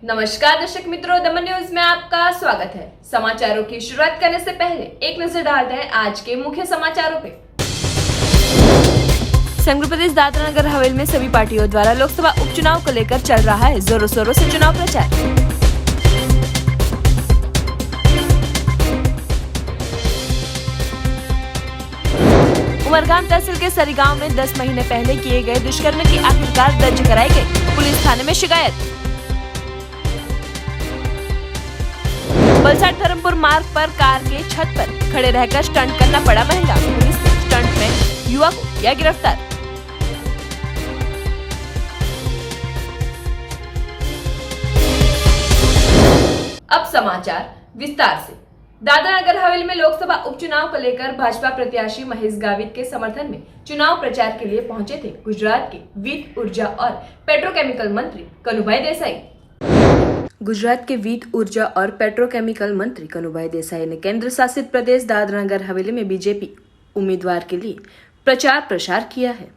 नमस्कार दर्शक मित्रों, दमन न्यूज में आपका स्वागत है। समाचारों की शुरुआत करने से पहले एक नजर डालते हैं आज के मुख्य समाचारों पे। संघ प्रदेश दादरा नगर हवेली में सभी पार्टियों द्वारा लोकसभा उपचुनाव को लेकर चल रहा है जोरों शोरों से चुनाव प्रचार। उमरगाम तहसील के सरी गांव में 10 महीने पहले किए गए दुष्कर्म की आखिरकार दर्ज कराई गई। पुलिस थाने में शिकायत। वलसाड धर्मपुर मार्ग पर कार के छत पर खड़े रहकर स्टंट करना पड़ा महंगा। पुलिस ने स्टंट में युवक को किया गिरफ्तार। अब समाचार विस्तार से। दादरा नगर हवेली में लोकसभा उपचुनाव को लेकर भाजपा प्रत्याशी महेश गावित के समर्थन में चुनाव प्रचार के लिए पहुंचे थे गुजरात के वित्त, ऊर्जा और पेट्रोकेमिकल मंत्री कनुभाई देसाई। गुजरात के वित्त, ऊर्जा और पेट्रोकेमिकल मंत्री कनुभाई देसाई ने केंद्र शासित प्रदेश दादरा नगर हवेली में बीजेपी उम्मीदवार के लिए प्रचार प्रसार किया है।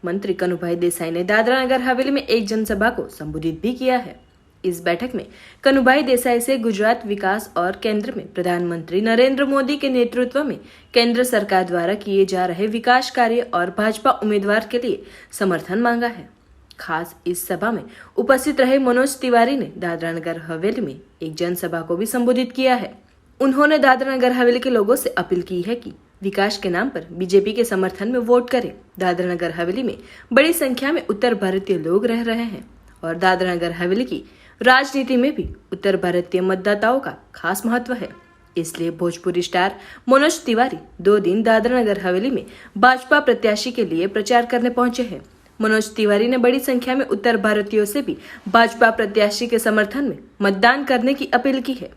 मंत्री कनुभाई देसाई ने दादरा नगर हवेली में एक जनसभा को संबोधित भी किया है। इस बैठक में कनुभाई देसाई से गुजरात विकास और केंद्र में प्रधानमंत्री नरेंद्र मोदी के नेतृत्व में केंद्र सरकार द्वारा किए जा रहे विकास कार्य और भाजपा उम्मीदवार के लिए समर्थन मांगा है। खास इस सभा में उपस्थित रहे मनोज तिवारी ने दादरा नगर हवेली में एक जनसभा को भी संबोधित किया है। उन्होंने दादरा नगर हवेली के लोगों से अपील की है कि विकास के नाम पर बीजेपी के समर्थन में वोट करें। दादरा नगर हवेली में बड़ी संख्या में उत्तर भारतीय लोग रह रहे हैं और दादरा नगर हवेली की राजनीति में भी उत्तर भारतीय मतदाताओं का खास महत्व है। इसलिए भोजपुरी स्टार मनोज तिवारी 2 दिन दादरा नगर हवेली में भाजपा प्रत्याशी के लिए प्रचार करने पहुंचे हैं। मनोज तिवारी ने बड़ी संख्या में उत्तर भारतीयों से भी भाजपा प्रत्याशी के समर्थन में मतदान करने की अपील की है।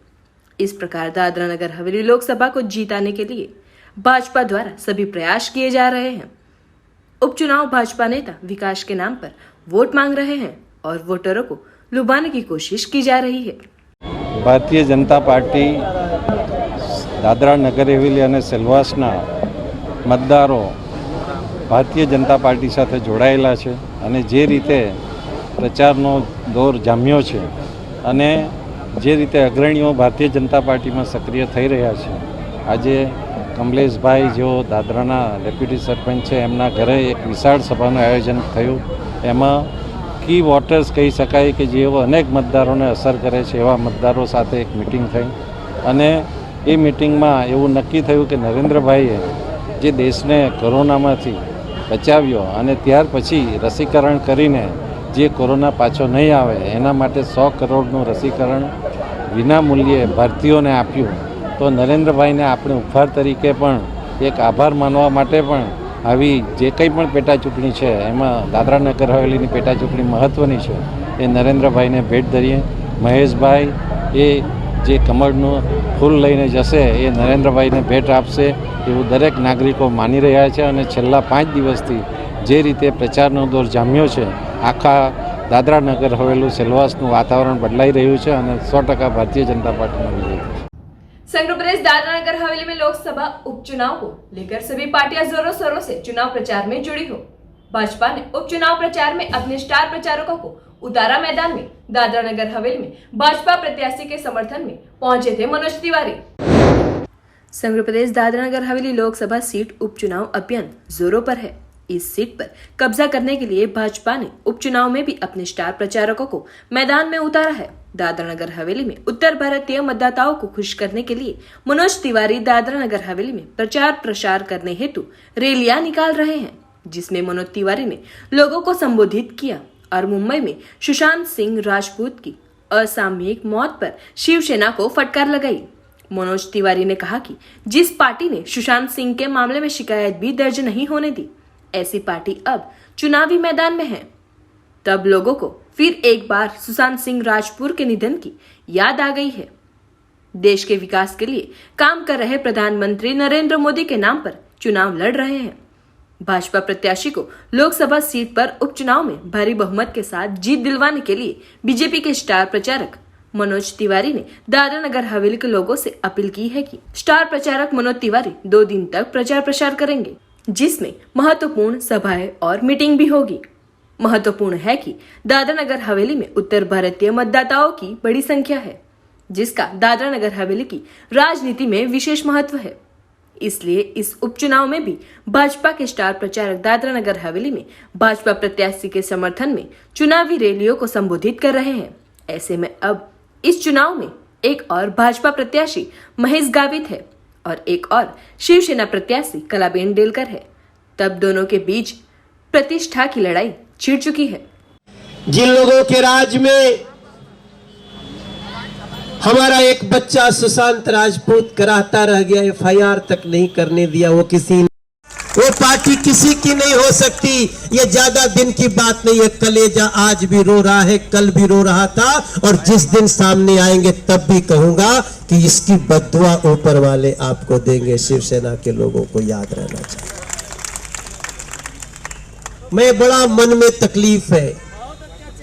इस प्रकार दादरा नगर हवेली लोकसभा को जीताने के लिए भाजपा द्वारा सभी प्रयास किए जा रहे हैं। उपचुनाव भाजपा नेता विकास के नाम पर वोट मांग रहे हैं और वोटरों को लुभाने की कोशिश की जा रही है। भारतीय जनता पार्टी दादरा नगर हवेली અને સેલવાસના મતદારો ભારતીય જનતા પાર્ટી સાથે જોડાયેલા છે અને જે રીતે પ્રચારનો દોર જામ્યો છે અને જે રીતે અગ્રણીઓ ભારતીય જનતા પાર્ટીમાં સક્રિય થઈ રહ્યા છે, આજે કમલેશભાઈ જેઓ દાદરાના ડેપ્યુટી સરપંચ છે એમના ઘરે એક વિશાળ સભાનું આયોજન થયું। એમાં કી વોટર્સ કહી શકાય કે જેઓ અનેક મતદારોને અસર કરે છે એવા મતદારો સાથે એક મિટિંગ થઈ અને એ મિટિંગમાં એવું નક્કી થયું કે નરેન્દ્રભાઈએ જે દેશને કોરોનામાંથી બચાવ્યો અને ત્યાર પછી રસીકરણ કરીને જે કોરોના પાછો નહીં આવે એના માટે 100 કરોડનું રસીકરણ વિના મૂલ્યે ભારતીયોને આપ્યું। તો નરેન્દ્રભાઈને આપણે ઉપહાર તરીકે પણ એક આભાર માનવા માટે પણ આવી જે કંઈ પણ પેટા ચૂંટણી છે એમાં દાદરા નગર હવેલીની પેટા ચૂંટણી મહત્ત્વની છે એ નરેન્દ્રભાઈને ભેટ ધરીએ। મહેશભાઈ એ જે કમળનું ફૂલ લઈને જશે એ નરેન્દ્રભાઈને ભેટ આપશે એવું દરેક નાગરિકો માની રહ્યા છે અને છેલ્લા 5 દિવસથી જે રીતે પ્રચારનો દોર જામ્યો છે આખા દાદરા નગર હવેલી સેલવાસનું વાતાવરણ બદલાઈ રહ્યું છે અને 100% ભારતીય जनता पार्टी में विजय। संघ प्रदेश दादरा नगर हवेली में लोकसभा उपचुनाव को लेकर सभी पार्टियां जोरों शोरों से चुनाव प्रचार में जुड़ी हो। भाजपा ने उपचुनाव प्रचार में अपने स्टार प्रचारकों को उतारा मैदान में। दादरा नगर हवेली में भाजपा प्रत्याशी के समर्थन में पहुंचे थे मनोज तिवारी। संघ प्रदेश दादरा नगर हवेली लोकसभा सीट उपचुनाव अभियान जोरों पर है। इस सीट पर कब्जा करने के लिए भाजपा ने उपचुनाव में भी अपने स्टार प्रचारकों को मैदान में उतारा है। दादरा नगर हवेली में उत्तर भारतीय मतदाताओं को खुश करने के लिए मनोज तिवारी दादरा नगर हवेली में प्रचार प्रसार करने हेतु रैलियां निकाल रहे हैं, जिसमें मनोज तिवारी ने लोगों को संबोधित किया और मुंबई में सुशांत सिंह राजपूत की असामयिक मौत पर शिवसेना को फटकार लगाई। मनोज तिवारी ने कहा कि जिस पार्टी ने सुशांत सिंह के मामले में शिकायत भी दर्ज नहीं होने दी, ऐसी पार्टी अब चुनावी मैदान में है। तब लोगों को फिर एक बार सुशांत सिंह राजपूत के निधन की याद आ गई है। देश के विकास के लिए काम कर रहे प्रधानमंत्री नरेंद्र मोदी के नाम पर चुनाव लड़ रहे हैं। भाजपा प्रत्याशी को लोकसभा सीट पर उपचुनाव में भारी बहुमत के साथ जीत दिलवाने के लिए बीजेपी के स्टार प्रचारक मनोज तिवारी ने दादरा नगर हवेली के लोगों से अपील की है कि स्टार प्रचारक मनोज तिवारी 2 दिन तक प्रचार प्रसार करेंगे, जिसमें महत्वपूर्ण सभाएं और मीटिंग भी होगी। महत्वपूर्ण है कि दादरा नगर हवेली में उत्तर भारतीय मतदाताओं की बड़ी संख्या है, जिसका दादरा नगर हवेली की राजनीति में विशेष महत्व है। इसलिए इस उपचुनाव में भी भाजपा के स्टार प्रचारक दादरा नगर हवेली में भाजपा प्रत्याशी के समर्थन में चुनावी रैलियों को संबोधित कर रहे हैं। ऐसे में अब इस चुनाव में एक और भाजपा प्रत्याशी महेश गावित है और एक और शिवसेना प्रत्याशी कलाबेन डेलकर है। तब दोनों के बीच प्रतिष्ठा की लड़ाई छिड़ चुकी है। जिन लोगों के राज में हमारा एक बच्चा सुशांत राजपूत कराहता रह गया, एफआईआर तक नहीं करने दिया, वो पार्टी किसी की नहीं हो सकती। ये ज्यादा दिन की बात नहीं है। कलेजा आज भी रो रहा है, कल भी रो रहा था, और जिस दिन सामने आएंगे तब भी कहूंगा कि इसकी बद्दुआ ऊपर वाले आपको देंगे। शिवसेना के लोगों को याद रहना चाहिए। मैं बड़ा मन में तकलीफ है।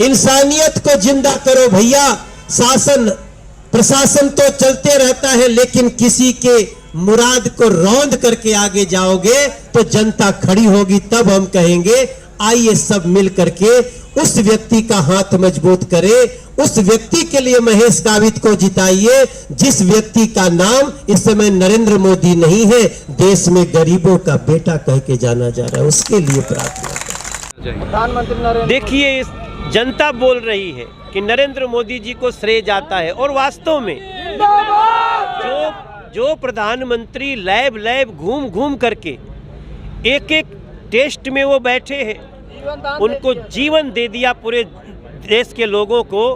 इंसानियत को जिंदा करो भैया। शासन प्रशासन तो चलते रहता है, लेकिन किसी के मुराद को रौंद करके आगे जाओगे तो जनता खड़ी होगी। तब हम कहेंगे आइए सब मिल करके उस व्यक्ति का हाथ मजबूत करें। उस व्यक्ति के लिए महेश गावित को जिताइए, जिस व्यक्ति का नाम इस समय नरेंद्र मोदी नहीं है, देश में गरीबों का बेटा कह के जाना जा रहा है। उसके लिए प्रार्थना करें। देखिए, जनता बोल रही है कि नरेंद्र मोदी जी को श्रेय जाता है, और वास्तव में जो प्रधानमंत्री लैब घूम घूम करके एक एक टेस्ट में वो बैठे हैं, उनको जीवन दे दिया पूरे देश के लोगों को,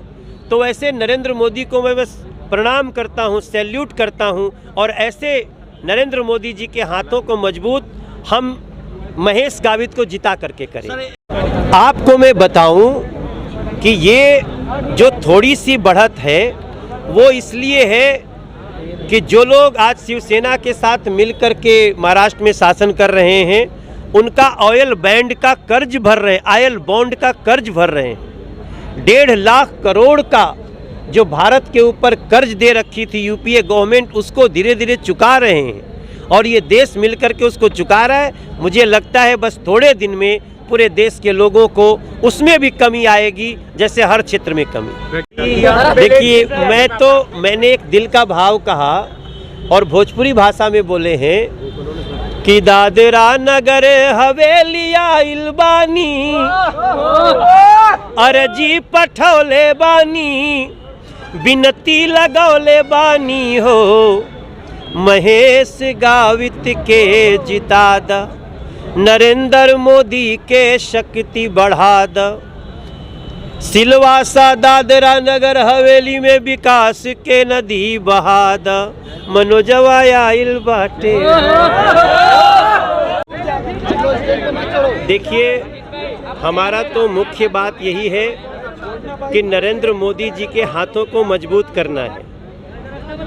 तो वैसे नरेंद्र मोदी को मैं बस प्रणाम करता हूँ, सैल्यूट करता हूँ। और ऐसे नरेंद्र मोदी जी के हाथों को मजबूत हम महेश गावित को जिता करके करें। आपको मैं बताऊं कि ये जो थोड़ी सी बढ़त है वो इसलिए है कि जो लोग आज शिवसेना के साथ मिलकर के महाराष्ट्र में शासन कर रहे हैं, उनका ऑयल बॉन्ड का कर्ज भर रहे हैं, ऑयल बॉन्ड का कर्ज भर रहे हैं। 1.5 लाख करोड़ का जो भारत के ऊपर कर्ज दे रखी थी यूपीए गवर्नमेंट, उसको धीरे धीरे चुका रहे हैं, और ये देश मिलकर के उसको चुका रहा है। मुझे लगता है बस थोड़े दिन में पूरे देश के लोगों को उसमें भी कमी आएगी, जैसे हर क्षेत्र में कमी। देखिए, मैंने एक दिल का भाव कहा और भोजपुरी भाषा में बोले हैं कि दादरा नगर हवेलिया इलबानी अर्जी पठौले बानी, बिनती लगौले बानी हो, महेश गावित के जिता द, नरेंद्र मोदी के शक्ति बढ़ा द, सिलवासा दादरा नगर हवेली में विकास के नदी बहा द, मनोजवा आइल बाटे। देखिए, हमारा तो मुख्य बात यही है कि नरेंद्र मोदी जी के हाथों को मजबूत करना है।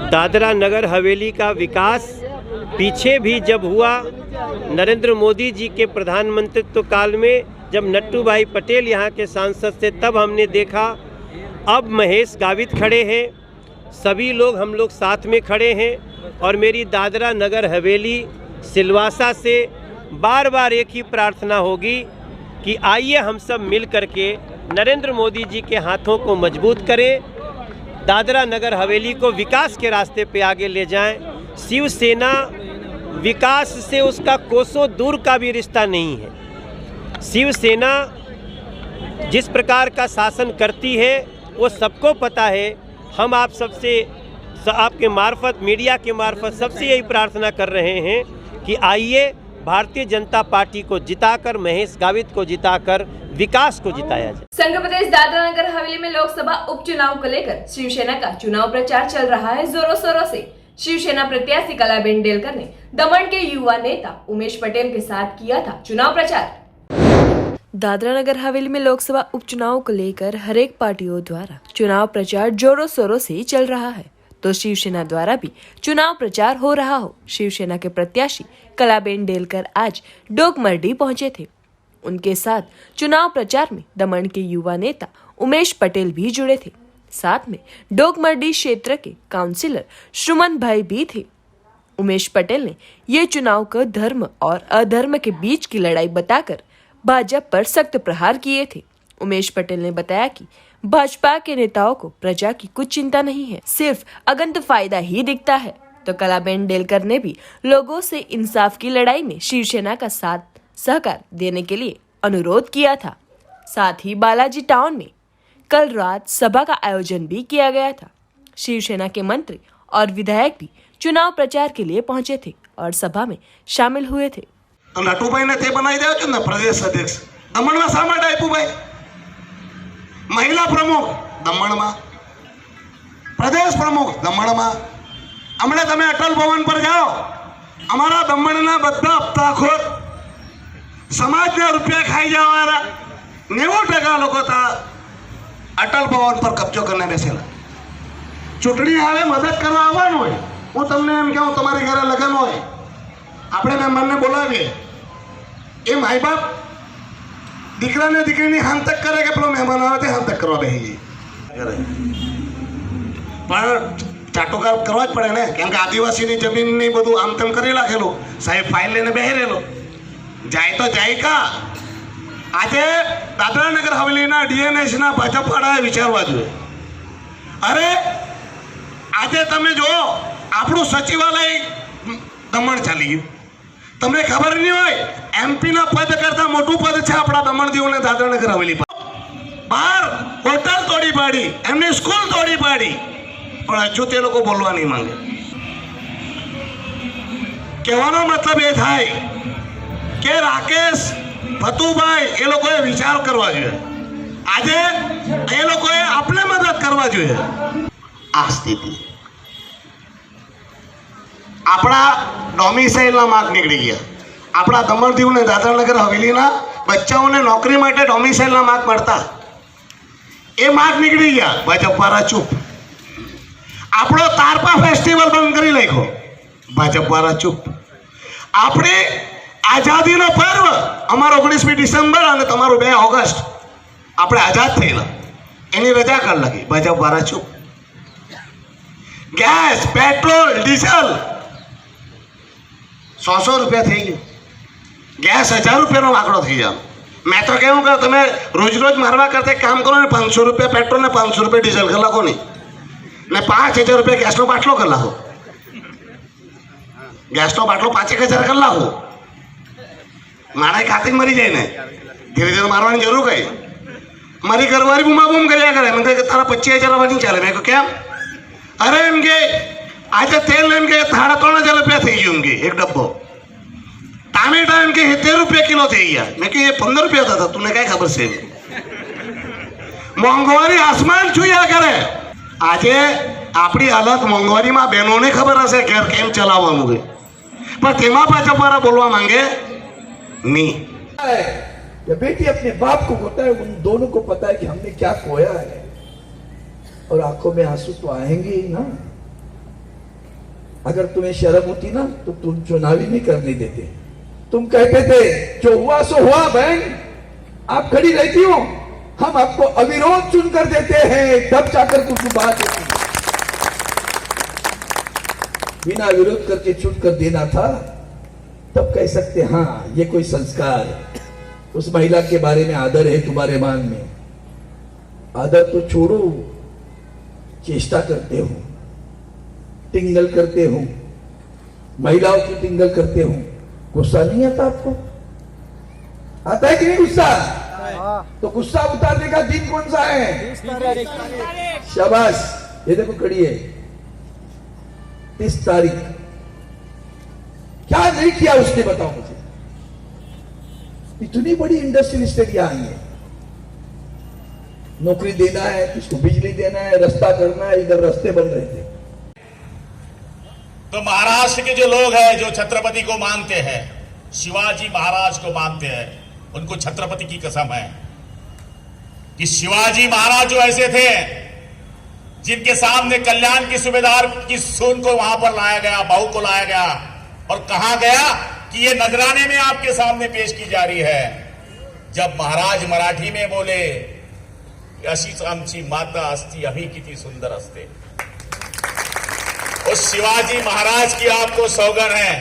दादरा नगर हवेली का विकास पीछे भी जब हुआ नरेंद्र मोदी जी के प्रधानमंत्रित्व काल में, जब नट्टू भाई पटेल यहाँ के सांसद थे, तब हमने देखा। अब महेश गावित खड़े हैं, सभी लोग हम लोग साथ में खड़े हैं, और मेरी दादरा नगर हवेली सिलवासा से बार बार एक ही प्रार्थना होगी कि आइए हम सब मिल करके नरेंद्र मोदी जी के हाथों को मजबूत करें, दादरा नगर हवेली को विकास के रास्ते पे आगे ले जाएं। शिवसेना विकास से उसका कोसों दूर का भी रिश्ता नहीं है। शिवसेना जिस प्रकार का शासन करती है वो सबको पता है। हम आप सबसे, आपके मार्फत, मीडिया के मार्फत सबसे यही प्रार्थना कर रहे हैं कि आइए भारतीय जनता पार्टी को जिताकर, महेश गावित को जिताकर विकास को जिताया जाए। संघ प्रदेश दादरा नगर हवेली में लोकसभा उपचुनाव को लेकर शिवसेना का चुनाव प्रचार चल रहा है जोरों शोरों से। शिवसेना प्रत्याशी कलाबेन डेलकर ने दमन के युवा नेता उमेश पटेल के साथ किया था चुनाव प्रचार। दादरा नगर हवेली में लोकसभा उपचुनाव को लेकर हर एक पार्टियों द्वारा चुनाव प्रचार जोरों शोरों से चल रहा है, तो शिवसेना द्वारा भी चुनाव प्रचार हो रहा हो। शिवसेना के प्रत्याशी कलाबेन डेलकर आज डोकमरडी पहुंचे थे। उनके साथ चुनाव प्रचार में दमन के युवा नेता उमेश पटेल भी जुड़े थे। साथ में डोकमरडी क्षेत्र के काउंसिलर सुमन भाई भी थे। उमेश पटेल ने ये चुनाव को धर्म और अधर्म के बीच की लड़ाई बताकर भाजपा पर सख्त प्रहार किए थे। उमेश पटेल ने बताया कि भाजपा के नेताओं को प्रजा की कुछ चिंता नहीं है, सिर्फ अगंत फायदा ही दिखता है। तो कलाबेन डेलकर ने भी लोगों से इंसाफ की लड़ाई में शिवसेना का साथ सहकार देने के लिए अनुरोध किया था। साथ ही बालाजी टाउन में कल रात सभा का आयोजन भी किया गया था। शिवसेना के मंत्री और विधायक भी चुनाव प्रचार के लिए पहुंचे थे और सभा में शामिल हुए थे। નટુભાઈ ને તે બનાવી દેવો છો ને પ્રદેશ અધ્યક્ષ દમણમાં શા માટે આપ્યું ભાઈ? મહિલા પ્રમુખ દમણમાં, પ્રદેશ પ્રમુખ દમણમાં। હમણાં તમે અટલ ભવન પર જાઓ, અમારા દમણના બધા હપ્તાખોર સમાજના રૂપિયા ખાઈ જવાવાળા 90% લોકો તા અટલ ભવન પર કબજો કરીને બેસેલા। ચૂંટણી આવે મદદ કરવા આવવાનું હોય, હું તમને એમ કહું તમારી ઘરે લગ્ન હોય, આપણે મહેમાનને બોલાવીએ, એ માય બાપ દીકરાને દીકરીની હાંતક કરે કે પેલો મહેમાન આવે તે હાંતક કરવા બેસી જાય। પણ ચાટોકાર કરવા જ પડે ને, કેમ કે આદિવાસીની જમીનની બધું આમ તેમ કરી રાખેલું, સાહેબ ફાઇલ લઈને બેસી રહેલો, જાય તો જાય કા। આજે દાદરા નગર હવેલીના ડીએનએસના ભાજપવાળાએ વિચારવા જોઈએ। અરે આજે તમે જુઓ, આપણું સચિવાલય દમણ ચાલી ગયું, તમને ખબર નહીં હોય, એમપીના પદ કરતા મોટું પદ છે આપણા દમણ દીવ ને દાદરા નગર હવેલી પર। બહાર હોટલ તોડી પાડી, એમની સ્કૂલ તોડી પાડી, પણ હજુ તે લોકો બોલવા નહીં માંગે। કહેવાનો મતલબ એ થાય કે રાકેશ ભતુભાઈ એ લોકોએ વિચાર કરવા જોઈએ। આજે એ લોકોએ આપણે મદદ કરવા જોઈએ। આ સ્થિતિ આપણા ડોમિસાઇલના માર્ક નીકળી ગયા। આપણા દમણ દીવ ને દાદરા નગર હવેલીના બચ્ચાઓને નોકરી માટે ડોમિસાઇલના માર્ક મળતા, એ માર્ક નીકળી ગયા। ભાજપવાળા ચૂપ। આપણો તારપા ફેસ્ટિવલ બંધ કરી નાખ્યો, ભાજપવાળા ચૂપ। આપણે આઝાદીનો પર્વ અમારો 19મી ડિસેમ્બર અને તમારું 2 ઓગસ્ટ આપણે આઝાદ થયેલા, એની રજા કરી નાખી, ભાજપવાળા ચૂપ। ગેસ, પેટ્રોલ, ડીઝલ 100 રૂપિયા થઈ ગયું, ગેસ 1000 રૂપિયાનો આંકડો થઈ જાય। મેં તો કહું કે તમે રોજ રોજ મારવા કરતા એક કામ કરો ને, 500 રૂપિયા પેટ્રોલ ને 500 રૂપિયા ડીઝલ કરી નાખો નહીં, ને 5000 રૂપિયા ગેસનો બાટલો કરી નાખો। ગેસનો બાટલો 5-1000 કરી નાખો, મારા ખાતે મરી જાય ને, ધીરે ધીરે મારવાની જરૂર કઈ। મારી ઘરવાળી બૂમા બૂમ કર્યા કરે, મને કે તારા 25000 નહીં ચાલે। મેં કહ્યું કેમ? અરે એમ કે આજે તેલ એમ કે 3000 રૂપિયા થઈ ગયું, એમ કે એક ડબ્બો। ટામેટા એમ કે 70 રૂપિયા કિલો થઈ ગયા। મેં કે 15 રૂપિયા થતા, તમને કઈ ખબર છે? મોંઘવારી આસમાન છુયા કરે। આજે આપણી હાલત મોંઘવારીમાં બહેનોને ખબર હશે ઘર કેમ ચલાવવાનું છે, પણ તેમાં પાછા બોલવા માંગે नहीं। या बेटी अपने बाप को होता है, उन दोनों को पता है कि हमने क्या खोया है, और आंखों में आंसू तो आएंगे ही ना। अगर तुम्हें शर्म होती ना तो तुम चुनाव ही नहीं करने देते। तुम कहते थे जो हुआ सो हुआ, बहन आप खड़ी रहती हो, हम आपको अविरोध चुन कर देते हैं, तब जाकर कुछ बात होती। बिना विरोध करके चुन कर देना था, तब कह सकते हाँ ये कोई संस्कार है, उस महिला के बारे में आदर है तुम्हारे मन में। आदर तो छोड़ो, चेष्टा करते हो, टिंगल करते हो, महिलाओं की टिंगल करते हो, गुस्सा नहीं आता आपको? आता है कि नहीं गुस्सा? तो गुस्सा उतारने का दिन कौन सा है? शाबाश, ये देखो खड़ी है 30 तारीख। क्या नहीं किया उसने, बताओ मुझे। इतनी बड़ी इंडस्ट्रियल स्टेट यहां आई है, नौकरी देना है, किसको बिजली देना है, रास्ता करना है, इधर रास्ते बन रहे थे। तो महाराष्ट्र के जो लोग हैं, जो छत्रपति को मानते हैं, शिवाजी महाराज को मानते हैं, उनको छत्रपति की कसम है कि शिवाजी महाराज जो ऐसे थे जिनके सामने कल्याण की सूबेदार की सून को वहां पर लाया गया, बहू को लाया गया, और कहा गया कि ये नजराने में आपके सामने पेश की जा रही है। जब महाराज मराठी में बोले अशीच आमची माता असती अभी किती सुंदर असते, उस शिवाजी महाराज की आपको सौगंध है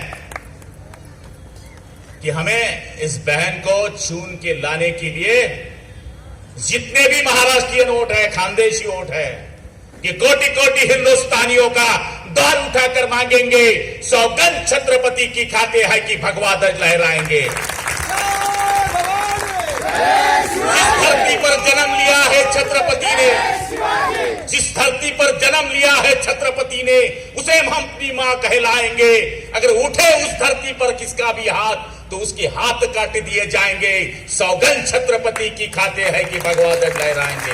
कि हमें इस बहन को चुन के लाने के लिए जितने भी महाराष्ट्रीय वोट है, खानदेशी वोट है, कि कोटि कोटि हिंदुस्तानियों का द्वार उठाकर मांगेंगे, सौगंध छत्रपति की खाते हैं कि भगवा ध्वज लहराएंगे। जिस धरती पर जन्म लिया है छत्रपति ने, जिस धरती पर जन्म लिया है छत्रपति ने, उसे हम अपनी मां कहलाएंगे। अगर उठे उस धरती पर किसका भी हाथ तो उसके हाथ काट दिए जाएंगे। सौगंध छत्रपति की खाते हैं कि भगवा ध्वज लहराएंगे।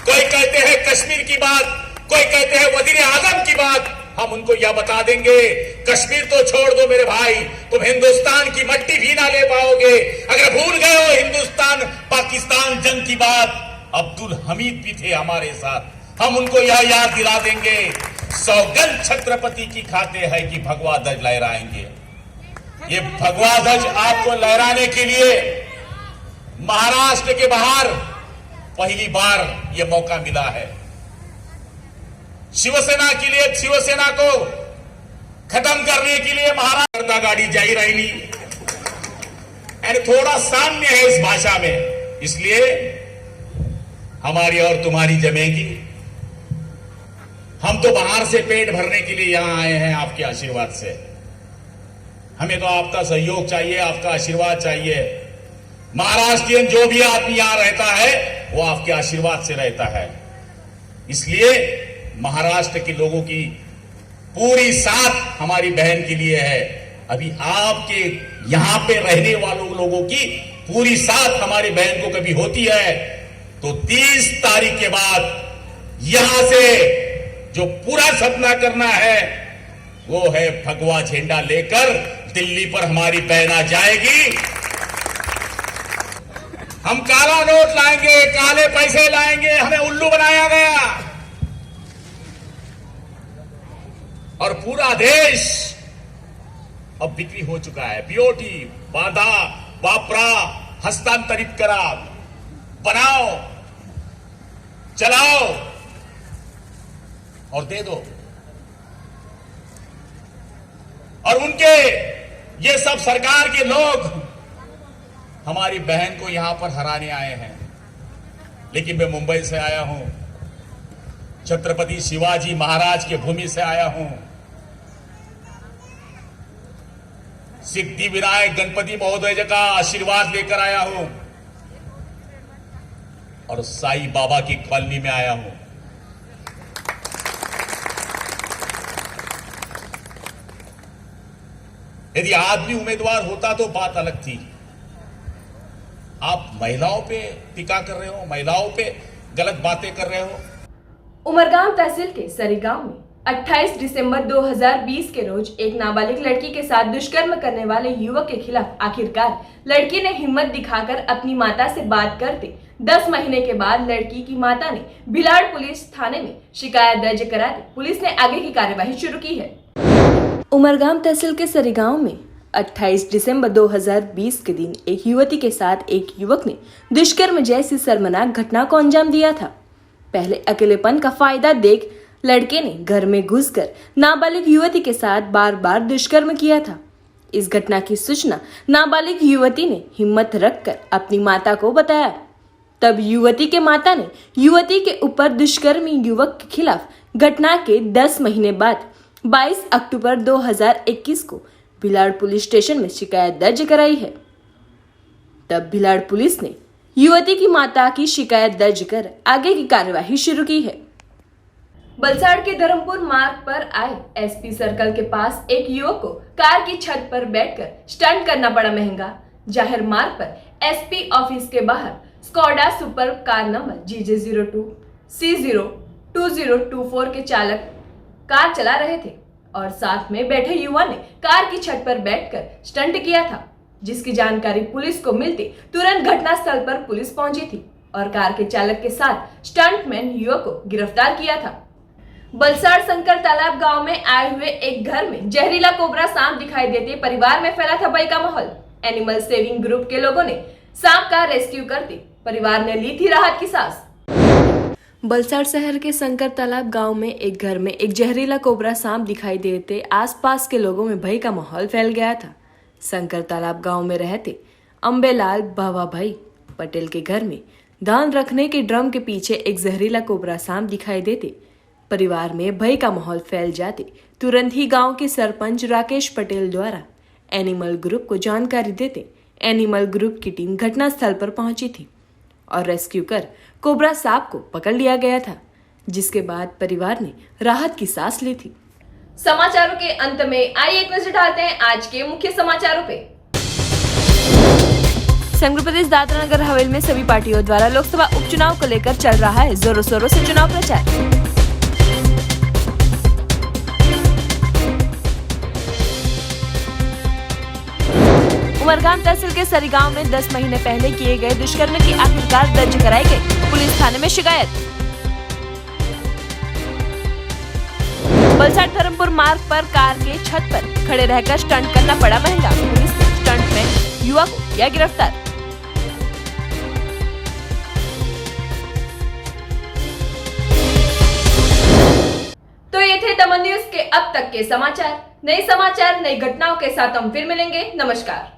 कोई कहते हैं कश्मीर की बात, कोई कहते हैं वजीर आजम की बात, हम उनको यह बता देंगे, कश्मीर तो छोड़ दो मेरे भाई, तुम हिंदुस्तान की मट्टी भी ना ले पाओगे। अगर भूल गए हो हिंदुस्तान पाकिस्तान जंग की बात, अब्दुल हमीद भी थे हमारे साथ, हम उनको यह याद दिला देंगे। सौगंध छत्रपति की खाते है कि भगवा ध्वज लहराएंगे। ये भगवा ध्वज आपको लहराने के लिए महाराष्ट्र के बाहर पहली बार यह मौका मिला है। शिवसेना के लिए, शिवसेना को खत्म करने के लिए महाराष्ट्र गाड़ी जाई रही और थोड़ा साम्य है इस भाषा में, इसलिए हमारी और तुम्हारी जमेगी। हम तो बाहर से पेट भरने के लिए यहां आए हैं आपके आशीर्वाद से। हमें तो आपका सहयोग चाहिए, आपका आशीर्वाद चाहिए। महाराष्ट्रियन जो भी आदमी यहां रहता है वो आपके आशीर्वाद से रहता है। इसलिए महाराष्ट्र के लोगों की पूरी साथ हमारी बहन के लिए है। अभी आपके यहां पे रहने वालों लोगों की पूरी साथ हमारी बहन को कभी होती है तो 30 तारीख के बाद यहां से जो पूरा सपना करना है वो है भगवा झंडा लेकर दिल्ली पर हमारी बहन आ जाएगी। हम काला नोट लाएंगे, काले पैसे लाएंगे, हमें उल्लू बनाया गया और पूरा देश अब बिक्री हो चुका है। बीओटी, बांधा, वापरा, हस्तांतरित करा, बनाओ, चलाओ और दे दो। और उनके ये सब सरकार के लोग हमारी बहन को यहां पर हराने आए हैं। लेकिन मैं मुंबई से आया हूं, छत्रपति शिवाजी महाराज की भूमि से आया हूं, सिद्धि विनायक गणपति महोदय का आशीर्वाद लेकर आया हूं और साई बाबा की कॉलोनी में आया हूं। यदि आदमी उम्मीदवार होता तो बात अलग थी। आप महिलाओं पे टीका कर रहे हो, महिलाओं पे गलत बातें कर रहे हो। उमरगांव तहसील के सरी गांव में 28 दिसंबर 2020 के रोज एक नाबालिग लड़की के साथ दुष्कर्म करने वाले युवक के खिलाफ आखिरकार लड़की ने हिम्मत दिखाकर अपनी माता से बात करते 10 महीने के बाद लड़की की माता ने भिलाड़ पुलिस थाने में शिकायत दर्ज करा दी। पुलिस ने आगे की कार्यवाही शुरू की है। उमरगांव तहसील के सरी गांव में 28 दिसंबर 2020 के दिन एक युवती के साथ एक युवक ने दुष्कर्म जैसी शर्मनाक घटना को अंजाम दिया था। पहले अकेलेपन का फायदा देख लड़के ने घर में घुसकर नाबालिग युवती के साथ बार बार दुष्कर्म किया था। इस घटना की सूचना नाबालिग युवती ने हिम्मत रखकर अपनी माता को बताया। तब युवती के माता ने युवती के ऊपर दुष्कर्मी युवक के खिलाफ घटना के 10 महीने बाद 22 अक्टूबर 2021 को भिलाड़ पुलिस स्टेशन में शिकायत दर्ज कराई है। तब भिलाड़ पुलिस ने युवती की माता की शिकायत दर्ज कर आगे की कार्यवाही शुरू की है। बलसाड़ के धर्मपुर मार्ग पर आए एसपी सर्कल के पास एक युवक को कार की छत पर बैठकर स्टंट करना पड़ा महंगा। जाहिर मार्ग पर एसपी ऑफिस के बाहर Skoda super car number GJ02 C02024 के चालक कार चला रहे थे और साथ में बैठे युवा ने कार की छत पर बैठकर स्टंट किया था, जिसकी जानकारी पुलिस को मिलते तुरंत घटनास्थल पर पुलिस पहुंची थी और कार के चालक के साथ स्टंटमैन युवक को गिरफ्तार किया था। बलसाड़ शंकर तालाब गांव में आए हुए एक घर में जहरीला कोबरा सांप दिखाई देते परिवार में फैला था भय का माहौल। एनिमल सेविंग ग्रुप के लोगों ने सांप का रेस्क्यू करते परिवार ने ली थी राहत की सांस। बलसाड़ शहर के शंकर तालाब गांव में एक घर में एक जहरीला कोबरा सांप दिखाई देते आसपास के लोगों में भय का माहौल फैल गया था। शंकर तालाब गांव में रहते अम्बेलाल बाबा भाई पटेल के घर में धान रखने के ड्रम के पीछे एक जहरीला कोबरा सांप दिखाई देते परिवार में भय का माहौल फैल जाते तुरंत ही गांव के सरपंच राकेश पटेल द्वारा एनिमल ग्रुप को जानकारी देते एनिमल ग्रुप की टीम घटनास्थल पर पहुंची थी और रेस्क्यू कर कोबरा सांप को पकड़ लिया गया था, जिसके बाद परिवार ने राहत की सांस ली थी। समाचारों के अंत में आइए एक नजर डालते हैं आज के मुख्य समाचारों पे। संघ प्रदेश दादरा नगर हवेली में सभी पार्टियों द्वारा लोकसभा उपचुनाव को लेकर चल रहा है जोरों शोरों से चुनाव प्रचार। उमरगाम तहसील के सरी गांव में 10 महीने पहले किए गए दुष्कर्म की आखिरकार दर्ज कराई गई पुलिस थाने में शिकायत। बलसाड़ धर्मपुर मार्ग पर कार के छत पर खड़े रहकर स्टंट करना पड़ा महंगा, पुलिस ने स्टंट में युवक को किया गिरफ्तार। तो ये थे दमन न्यूज के अब तक के समाचार। नए समाचार नई घटनाओं के साथ हम फिर मिलेंगे। नमस्कार।